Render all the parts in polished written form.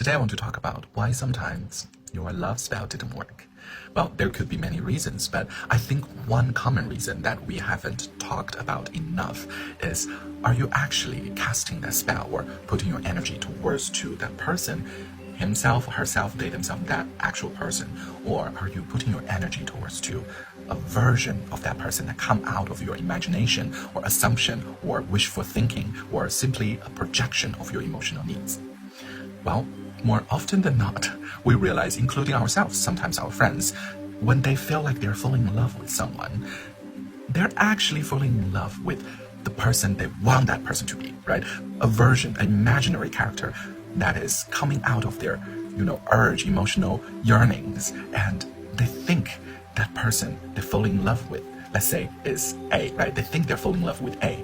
Today I want to talk about why sometimes your love spell didn't work. Well, there could be many reasons, but I think one common reason that we haven't talked about enough is, are you actually casting that spell or putting your energy towards to that person, himself, herself, they themselves, that actual person, or are you putting your energy towards to a version of that person that come out of your imagination or assumption or wishful thinking or simply a projection of your emotional needs? Well, more often than not, we realize, including ourselves, sometimes our friends, when they feel like they're falling in love with someone, they're actually falling in love with the person they want that person to be, right? A version, an imaginary character that is coming out of their, urge, emotional yearnings, and they think that person they're falling in love with, let's say, is A, right? They think they're falling in love with A,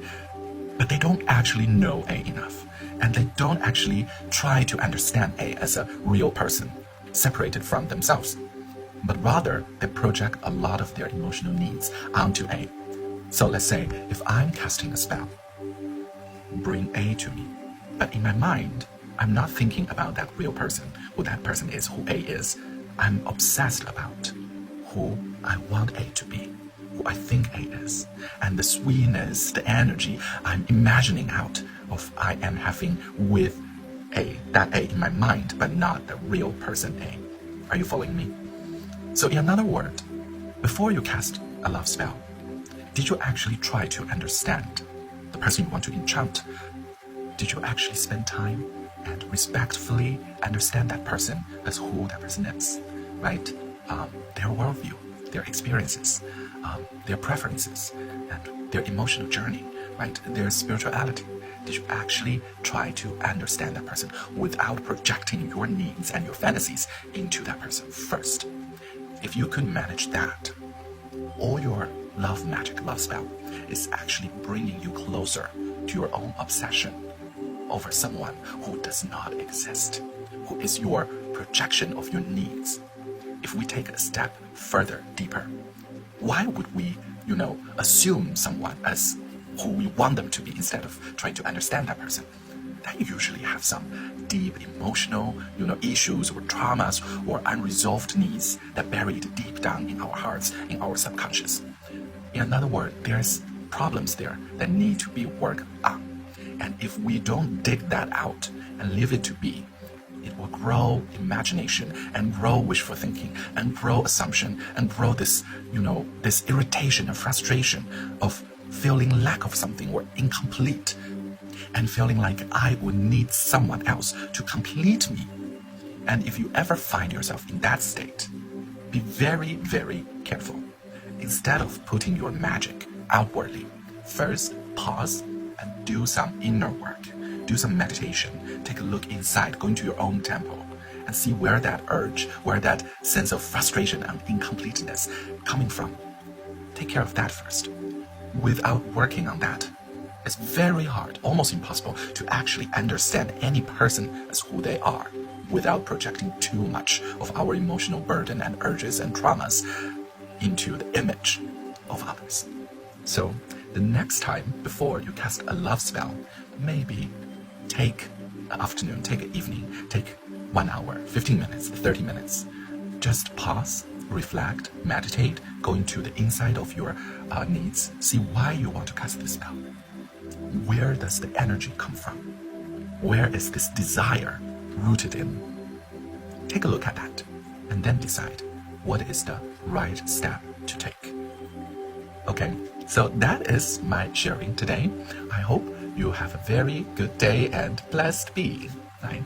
but they don't actually know A enough. And they don't actually try to understand A as a real person, separated from themselves. But rather, they project a lot of their emotional needs onto A. So let's say, if I'm casting a spell, bring A to me. But in my mind, I'm not thinking about that real person, who that person is, who A is. I'm obsessed about who I want A to be, who I think A is. And the sweetness, the energy I'm imagining out of I am having with A, that A in my mind, but not the real person A. Are you following me? So in another word, before you cast a love spell, did you actually try to understand the person you want to enchant? Did you actually spend time and respectfully understand that person as who that person is, right? Their worldview, their experiences, their preferences, and their emotional journey, right? Their spirituality. Did you actually try to understand that person without projecting your needs and your fantasies into that person first? If you could manage that, all your love magic, love spell is actually bringing you closer to your own obsession over someone who does not exist, who is your projection of your needs. If we take a step further, deeper, why would we, assume someone as who we want them to be instead of trying to understand that person? They usually have some deep emotional, issues or traumas or unresolved needs that buried deep down in our hearts, in our subconscious. In other words, there's problems there that need to be worked on. And if we don't dig that out and leave it to be, it will grow imagination and grow wishful thinking and grow assumption and grow this, this irritation and frustration of feeling lack of something or incomplete and feeling like I would need someone else to complete me. And if you ever find yourself in that state, be very, very careful. Instead of putting your magic outwardly, first pause and do some inner work. Do some meditation, take a look inside, go into your own temple and see where that urge, where that sense of frustration and incompleteness coming from. Take care of that first. Without working on that, it's very hard, almost impossible, to actually understand any person as who they are without projecting too much of our emotional burden and urges and traumas into the image of others. So the next time before you cast a love spell, maybe take an afternoon, take an evening, take 1 hour, 15 minutes, 30 minutes. Just pause, reflect, meditate, go into the inside of your needs, see why you want to cast this spell. Where does the energy come from? Where is this desire rooted in? Take a look at that and then decide what is the right step to take. Okay, so that is my sharing today. I hope you have a very good day and blessed be. Bye.